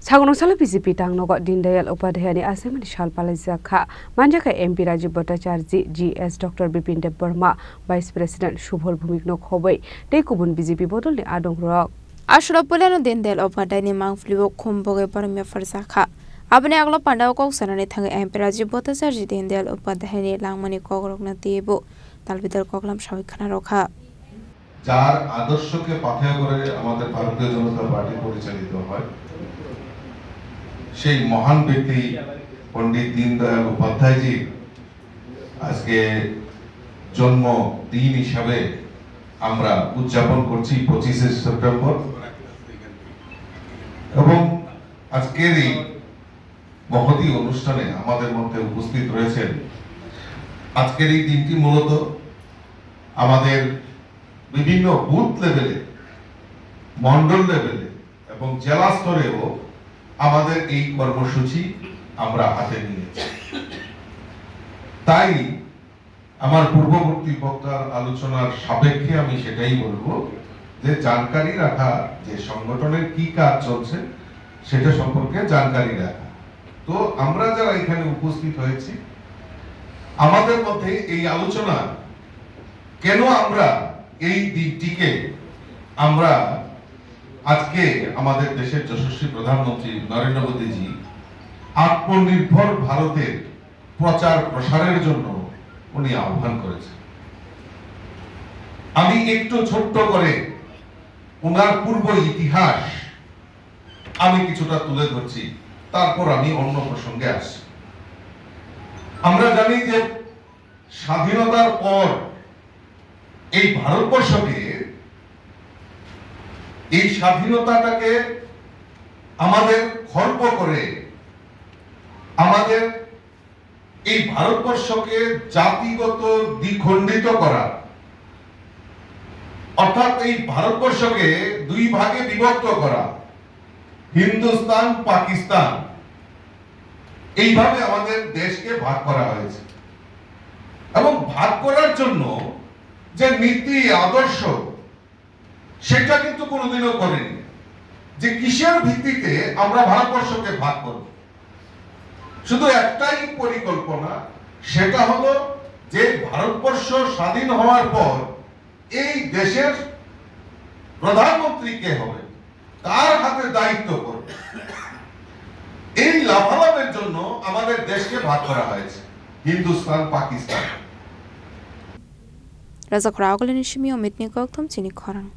Sagunungsala BJP Tangnogo Dindayal Upadhyayani Assembly Shalpalai Zakha Manjaka MP Rajiv Bhattacharya GS Dr Bipin Dev Burma Vice President Shubhol Bhumikno Khobai Tekubun BJP Bodolni Adong Rok Ashrapulano Dindayal Upadhyayani Mangflibo Khumboge Parmya Farsakha Abne aglo pandao kok sanani thang MP Rajiv Bhattacharya Dindayal Upadhyayani Langmani Kogrokna Tiebo Talbidar Koklam Shawik Khana Rokha যার আদর্শকে পাথেয় করে আমাদের ভারতীয় জনতা party পরিচালিত হয় সেই মহান ব্যক্তি পণ্ডিত দীনদয়াল উপাধ্যায়জি আজকে জন্মদিন হিসাবে আমরা উদযাপন করছি 25শে সেপ্টেম্বর এবং আজকের এই মহতী অনুষ্ঠানে আমাদের মধ্যে উপস্থিত রয়েছেন আজকের এই দিনটি মূলত আমাদের বিভিন্ন বুথ লেভেলে মন্ডল লেভেলে এবং জেলা স্তরেও আমাদের এই কর্মসূচি আমরা হাতে নিয়েছি তাই আমার পূর্ববর্তী বক্তার আলোচনার সাপেক্ষে আমি সেটাই বলবো যে জানকারি রাখা যে সংগঠনের কি কাজ চলছে সেটা সম্পর্কে জানকারি রাখা তো আমরা যারা এখানে উপস্থিত হয়েছি আমাদের মধ্যে এই আলোচনা কেন আমরা এই দিকটিকে আমরা আজকে আমাদের দেশের যশস্বী প্রধানমন্ত্রী নরেন্দ্র মোদীজি আত্মনির্ভর ভারতের প্রচার প্রসারের জন্য উনি আহ্বান করেছেন আমি একটু ছোট্ট করে ওনার পূর্ব ইতিহাস আমি কিছুটা তুলে ধরছি তারপর আমি অন্য প্রসঙ্গে আসছি আমরা জানি যে স্বাধীনতার পর এই ভারতবর্ষকে এই স্বাধীনতাটাকে আমাদের খর্ব করে আমাদের এই ভারতবর্ষকে জাতিগত দ্বিখণ্ডিত করা অর্থাৎ এই ভারতবর্ষকে দুই ভাগে বিভক্ত করা হিন্দুস্তান পাকিস্তান এইভাবে আমাদের দেশকে ভাগ করা হয়েছে এবং ভাগ করার জন্য যে নীতি আদর্শ সেটা কিন্তু কোনোদিনও করেনি যে কিসের ভিত্তিতে আমরা ভারতবর্ষকে ভাগ করব শুধু একটাই পরিকল্পনা সেটা হলো যে ভারতবর্ষ স্বাধীন হওয়ার পর এই দেশের প্রধানমন্ত্রী কে হবে তার হাতে দায়িত্ব করবে এই লাভালাভের জন্য আমাদের দেশকে ভাগ করা হয়েছে Hindustan Pakistan Razak Ragul Nishimi Omitni Koktum Chini Korang